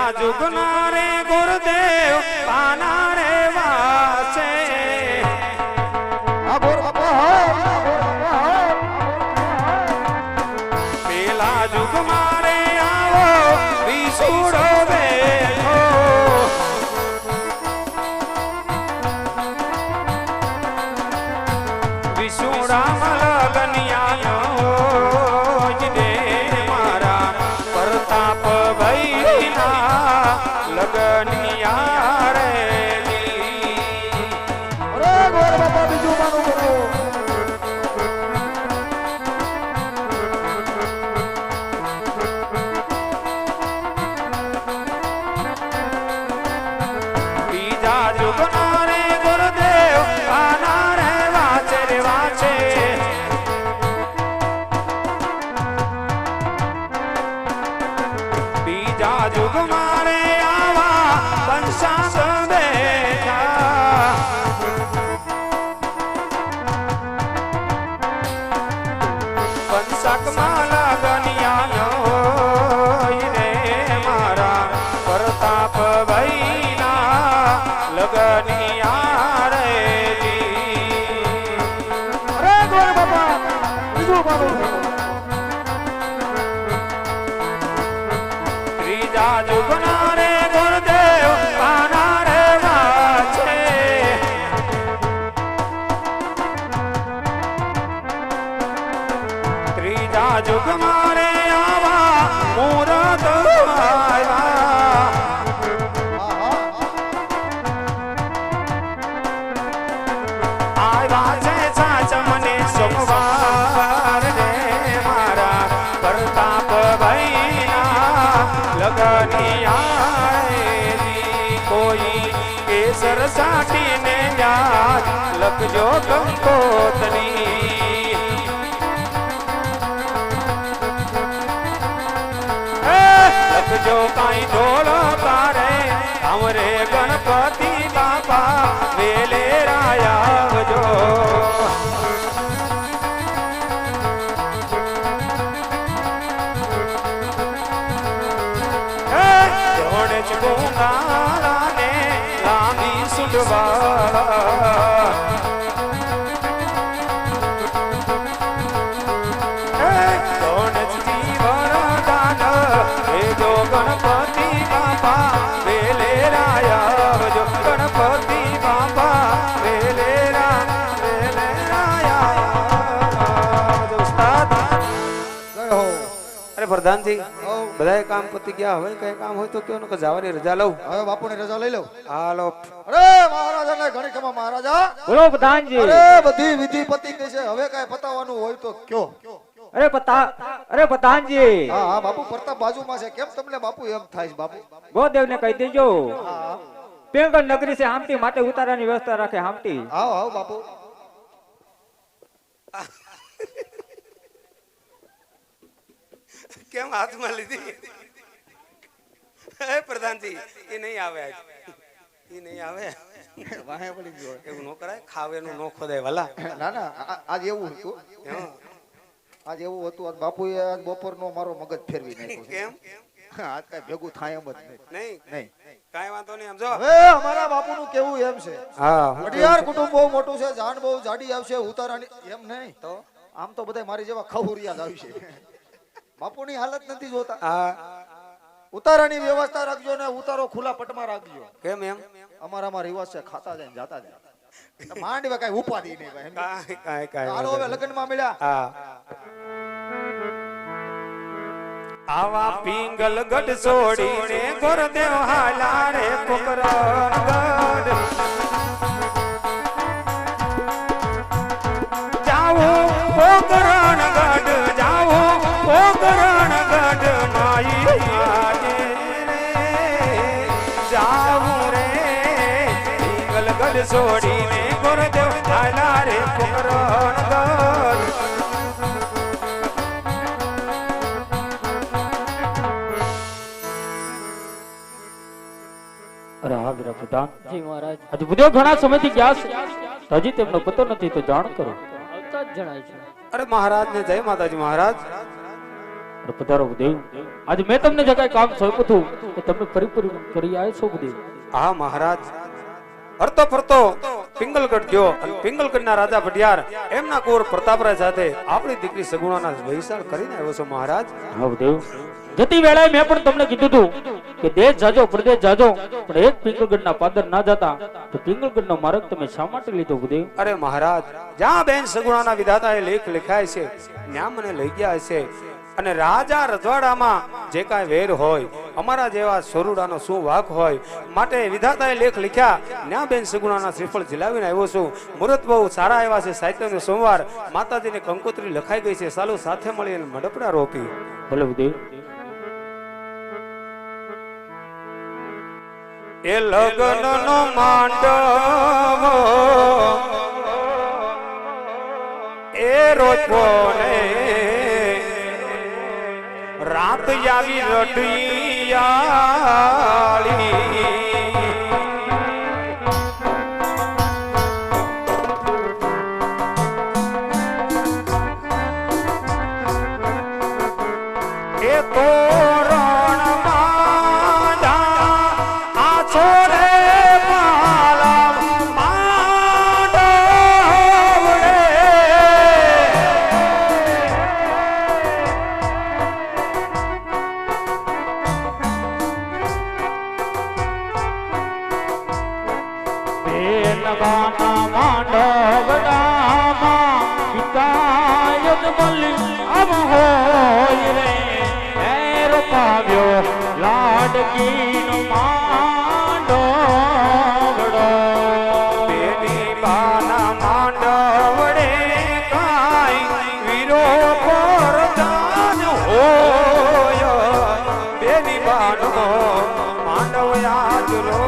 પેલા જુગના રે ગુરુદેવ પાના રે વાસે પેલા જુગમાં રે આવો વિસુડો બેઠો વિસુડા મલગનિયાનો લગનિયા રે અરે ગોર બાપા બીજું માનું કરો બીજા જુગના રે ગુરુદેવ આના રે વાચે રે વાચે બીજા જુગમાં ત્રીજા જુગના રે ગુરુદેવ પાના રે વાચે ત્રીજા જુગમાં રે આવા મૂરત આવ્યા છે સાચ મને સોમવાર રે મારા પ્રતાપ ભાઈ લગનિયા કોઈ કેસર સાટીને યાદ લખજો કંકોતની લખજો કાઈ ઢોલો તારે અમરે ગણપતિ બાપા વેલે રાયાવજો ગોંગાલાને લાંબી સુડવા ગણપતિ વરદાન જો ગણપતિ બાપા વેલે રાયાવજો ગણપતિ બાપા વેલે રાયાવજો ઉસ્તાદ અરે પ્રધાનજી બધાય કામ પતી ગયા હવે કઈ કામ હોય તો કયો ને કે જવાની રજા લઉં હવે બાપુની રજા લઈ લઉં હાલો અરે મહારાજાને ઘણી ખમા મહારાજા બોલો પ્રધાનજી અરે બધી વિધિ પતી ગઈ છે હવે કઈ પતાવવાનું હોય તો કયો અરે પ્રધાનજી હા હા બાપુ પ્રતાપ બાજુમાં છે કેમ તમને બાપુ એમ થાય છે બાપુ ગોદેવ ને કહી દેજો હા પેંગલ નગરી છે હામટી માટે ઉતારાની વ્યવસ્થા રાખે હામટી આવો આવો બાપુ કેમ હાથમાં લીધી હે પ્રધાનજી એ નહીં આવે આજ એ નહીં આવે વાહે પડી ગયો એવું નો કરાય ખાવેનું નો ખોદાય વાલા ના ના આજ એવું હતું આજ એવું હતું આજ બાપુએ આજ બપોરનો મારો મગજ ફેરવી નાખ્યો કેમ આજ કઈ ભેગું થાય એમ જ નહીં નહીં કાઈ વાંધો નહીં સમજો હવે અમારા બાપુનું કેવું એમ છે હા અઢિયાર કુટુંબ બહુ મોટું છે જાન બહુ જાડી આવશે ઉતારાની એમ નહીં તો આમ તો બધા મારી જેવા ખહુરિયા જ આવશે બાપુની હાલત નથી જોતા હા ઉતારાની વ્યવસ્થા રાખજો ને ઉતારો ખુલ્લા પટમાં રાખજો કેમ એમ અમારામાં રિવાજ છે ખાતા જાય જાતા જાય માંડવે કઈ ઉપાધિ નહીં ભાઈ કાઈ હાલો હવે લગ્નમાં મળ્યા હા આવા પિંગલ ગઢ છોડીને ગુરુદેવ હાલા રે પોકરણ ગઢ જાવો પોકરણ ગઢ જાવો પોકરણ ગઢ નાઈ આજે રે જાવું રે પિંગલ ગઢ છોડીને ગુરુદેવ હાલા રે પોકરણ ગઢ જી મહારાજ હજી બધે ઘણા સમયથી ગયા છે હજી તેમનો પતો નથી તો જાણ કરો આવતા જ જણાય છે અરે મહારાજ ને જય માતાજી મહારાજ અરે પધારો ભૂદેવ. આજે મેં તમને જે કાંઈ કામ સોંપ્યું હતું એ તમે પરિપૂર્ણ કરી આવ્યા છો ભૂદેવ. હા મહારાજ, હરતો ફરતો પિંગલગઢ ગયો અને પિંગલગઢના રાજા ભટિયાર એમના કુંવર પ્રતાપરાય સાથે આપણી દીકરી સગુણાના વૈસાળ કરીને આવ્યો છો મહારાજ. હા ભૂદેવ. જતી વેળાએ મેં પણ તમને કીધું હતું કે દેશ જાજો પ્રદેશ જાજો, પણ એક પિંગલગઢના પાદર ના જતા તો પિંગલગઢનો માર્ગ તમે શા માટે લીધો ભૂદેવ? અરે મહારાજ, જ્યાં બેન સગુણાના વિધાતાએ લેખ લખાય છે ત્યાં મને લઈ ગયા છે. અને રાજા રજવાડામાં જે કાંઈ વેર હોય, અમારા જેવા સોરુડાનો શું વાક હોય, માટે વિધાતાએ લેખ લખ્યા. ત્યાં બેન સગુણાના શ્રીફળ ઝીલાવીને આવ્યો છું. મુહૂર્ત બહુ સારા આવ્યા છે. સાહિત્યનો સોમવાર માતાજીને કંકોત્રી લખાઈ ગઈ છે. સાલું સાથે મળીને મડપડા રોપી. ભલે ભૂદેવ. એ લગ્નનો માંડવો એ રોજવો ને રાત આવી રઢિયાળી. એ તોરણ માંડા આ છોડે માલા માંડવડે. બેનવાના માંડવડામાં વિકાયત મળી આમ હોય રે. હેર પાવ્યો લાડકીનો માંડવડો. બેની બાના માંડવડે કાંઈ વીરો પરદાન હોય. બેની બાનો માંડવ યાદ રોપિયો.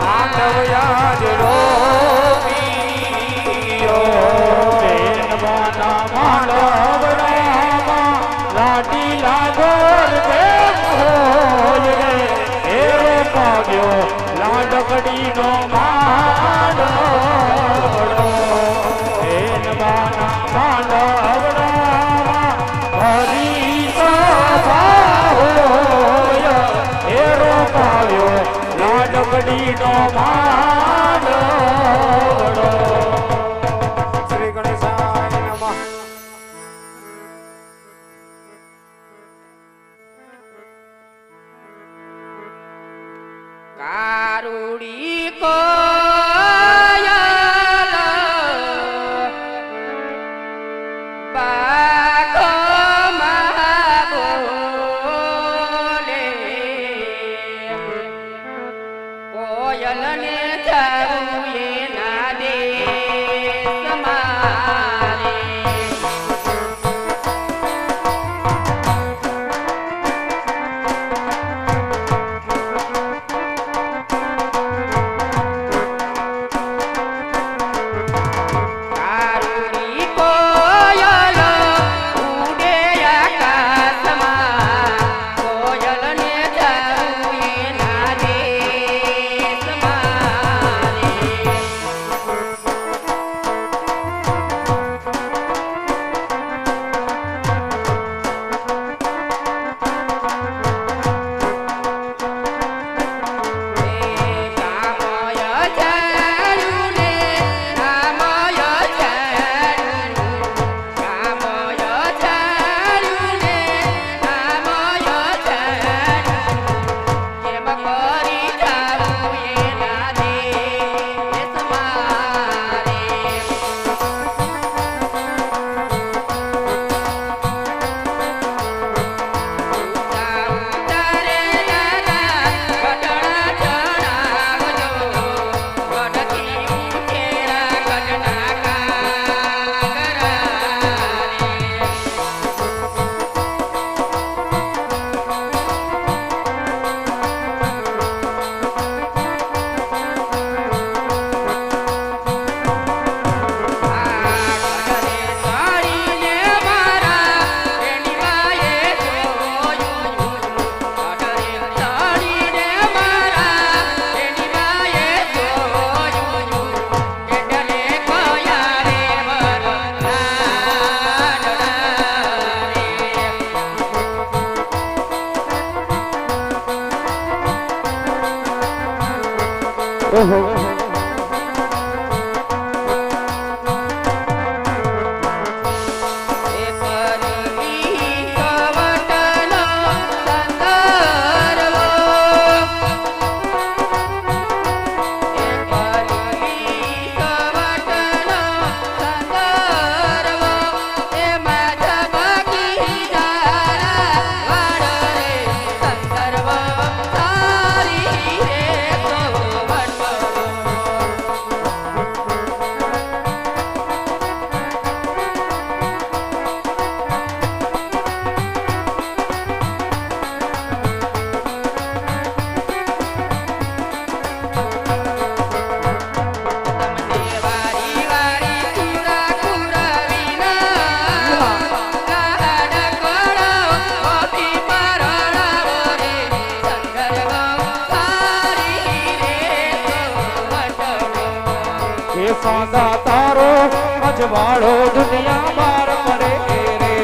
માંડવ યાદ રોપિયો. બેનવાના માંડવડામાં લાડી લાગોર બેન હોય રે. હેર પાવ્યો લાડકડીનો માંડવડો. બેનવાના માંડવડામાં હરી સભા હોય. હેર પાવ્યો લાડકડીનો માંડવડો. શ્રી ગણેશાય નમઃ. કારુડી કોયલ પાખમાં બોલે. કોયલને જાવું એના દેશ મારે. ઓહો એ પરી કવટનો સંદર્ભ એ પરી કવટનો સંદર્ભ એમાં ઝબકી જાય વાળ રે સંદર્ભ તારી રે કવટ તમને વારી વારી કુરા કુરવીના ગાડ કોળો ઓપી પરણાવો રે સંદર્ભ તારી રે કવટ એ સાદા તારો અજવાળો દુનિયા બાર પડે રે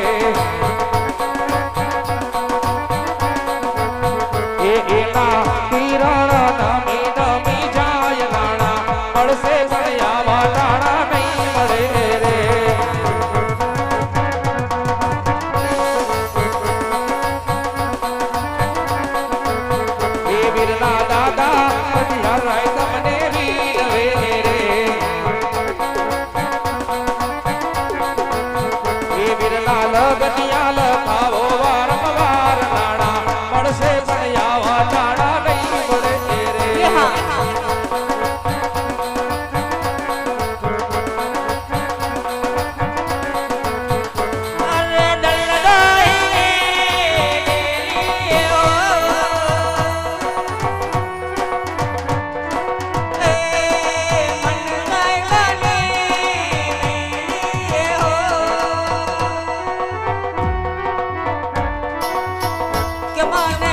એ એના કિરણ નમી નમી જાય નાણા મળશે સયા વાટાણા નહીં મળે રે એ વીરના દાદા હરિહરાય તમને વીર રે એ વીરના લગનિયા લખાવો વારંવાર નાણા મળશે પણ આવા ટાણા નહીં મળે રે અરે કે માને